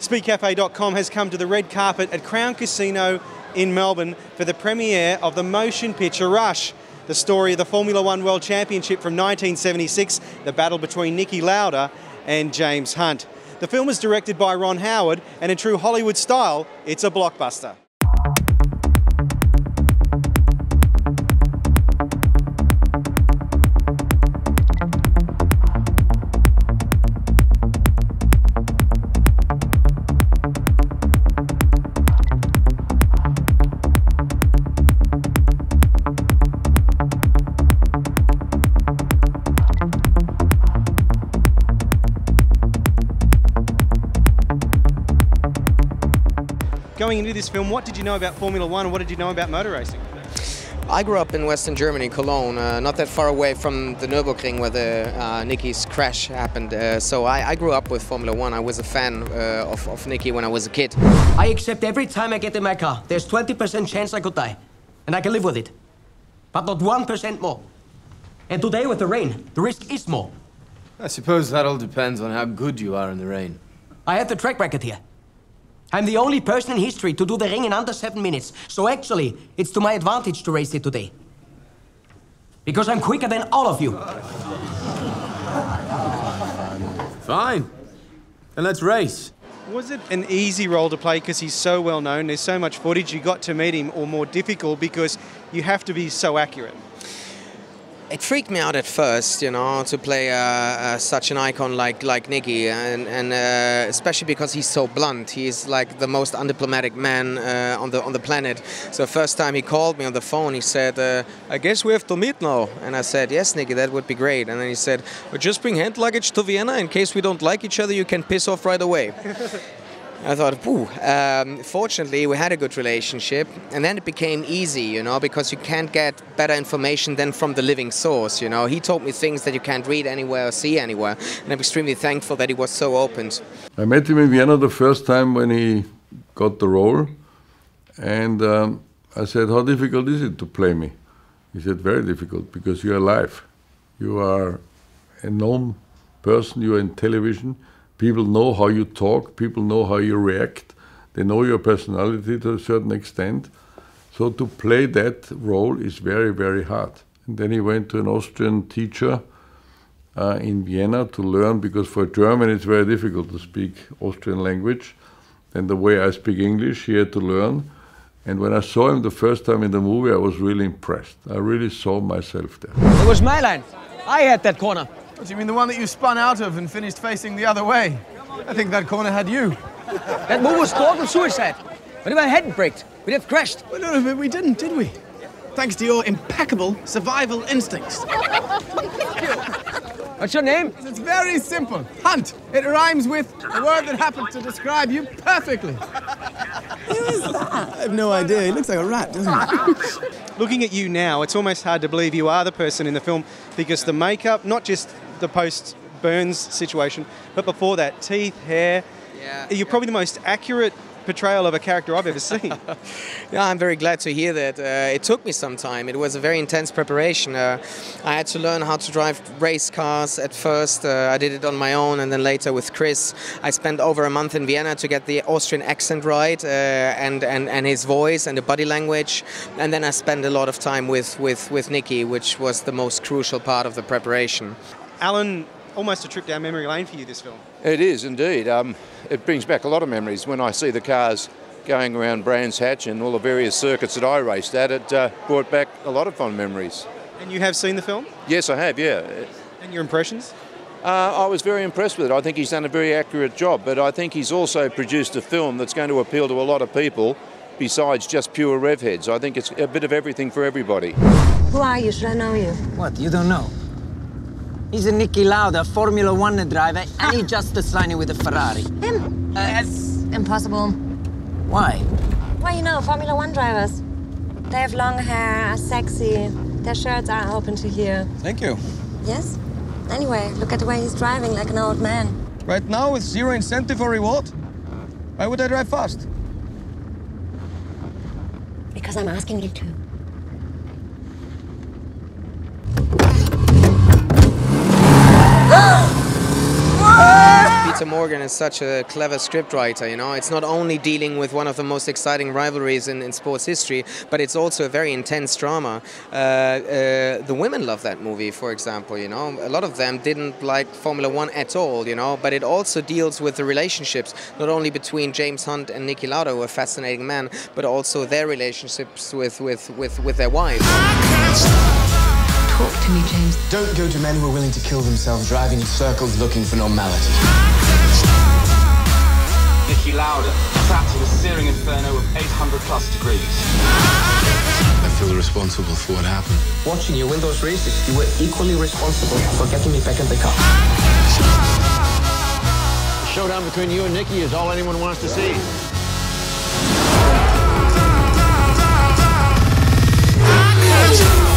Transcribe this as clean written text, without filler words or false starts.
SpeedCafe.com has come to the red carpet at Crown Casino in Melbourne for the premiere of the motion picture Rush, the story of the Formula One World Championship from 1976, the battle between Niki Lauda and James Hunt. The film is directed by Ron Howard, and in true Hollywood style, it's a blockbuster. Going into this film, what did you know about Formula One and what did you know about motor racing? I grew up in Western Germany, Cologne, not that far away from the Nürburgring where the Niki's crash happened. So I grew up with Formula One. I was a fan of Niki when I was a kid. I accept every time I get in my car, there's 20% chance I could die. And I can live with it. But not 1% more. And today with the rain, the risk is more. I suppose that all depends on how good you are in the rain. I have the track record here. I'm the only person in history to do the ring in under 7 minutes. So actually, it's to my advantage to race it today. Because I'm quicker than all of you. Fine. Then let's race. Was it an easy role to play because he's so well known, there's so much footage, you got to meet him, or more difficult because you have to be so accurate? It freaked me out at first, you know, to play such an icon like Niki, and especially because he's so blunt. He's like the most undiplomatic man on the planet. So first time he called me on the phone, he said, "I guess we have to meet now." And I said, "Yes, Niki, that would be great." And then he said, "Well, just bring hand luggage to Vienna in case we don't like each other. You can piss off right away." I thought, "Pooh." Fortunately, we had a good relationship, and then it became easy, you know, because you can't get better information than from the living source, you know. He told me things that you can't read anywhere or see anywhere, and I'm extremely thankful that he was so open. I met him in Vienna the first time when he got the role, and I said, "How difficult is it to play me?" He said, "Very difficult, because you're alive. You are a known person, you are in television. People know how you talk, people know how you react, they know your personality to a certain extent. So to play that role is very, very hard." And then he went to an Austrian teacher in Vienna to learn, because for a German it's very difficult to speak Austrian language. And the way I speak English, he had to learn. And when I saw him the first time in the movie, I was really impressed. I really saw myself there. It was my line. I had that corner. What do you mean, the one that you spun out of and finished facing the other way? I think that corner had you. That move was total suicide. But if I hadn't braked, we'd have crashed. Well, no, but we didn't, did we? Thanks to your impeccable survival instincts. What's your name? It's very simple. Hunt. It rhymes with a word that happens to describe you perfectly. Who is that? I have no idea. He looks like a rat, doesn't he? Looking at you now, it's almost hard to believe you are the person in the film, because the makeup, not just the post-Burns situation, but before that, teeth, hair, you're probably the most accurate portrayal of a character I've ever seen. Yeah, I'm very glad to hear that. It took me some time. It was a very intense preparation. I had to learn how to drive race cars at first. I did it on my own, and then later with Chris. I spent over a month in Vienna to get the Austrian accent right, and his voice and the body language. And then I spent a lot of time with Niki, which was the most crucial part of the preparation. Alan, almost a trip down memory lane for you, this film. It is indeed. It brings back a lot of memories. When I see the cars going around Brands Hatch and all the various circuits that I raced at, it brought back a lot of fond memories. And you have seen the film? Yes, I have, yeah. And your impressions? I was very impressed with it. I think he's done a very accurate job, but I think he's also produced a film that's going to appeal to a lot of people besides just pure rev heads. I think it's a bit of everything for everybody. Who are you? Should I know you? What, you don't know? He's a Niki Lauda, Formula One driver, and he just signing with a Ferrari. Him? Yes. Impossible. Why? Well, you know, Formula One drivers. They have long hair, are sexy. Their shirts are open to here. Thank you. Yes? Anyway, look at the way he's driving, like an old man. Right now, with zero incentive or reward, why would I drive fast? Because I'm asking you to. Walter Morgan is such a clever scriptwriter, you know. It's not only dealing with one of the most exciting rivalries in sports history, but it's also a very intense drama. The women love that movie, for example, you know. A lot of them didn't like Formula One at all, you know, but it also deals with the relationships, not only between James Hunt and Niki Lauda, who are fascinating men, but also their relationships with their wives. Talk to me, James. Don't go to men who are willing to kill themselves driving in circles looking for normality. Niki Lauda, trapped in a searing inferno of 800+ degrees. I feel responsible for what happened. Watching you win those races, you were equally responsible for getting me back in the car. The showdown between you and Niki is all anyone wants to see. I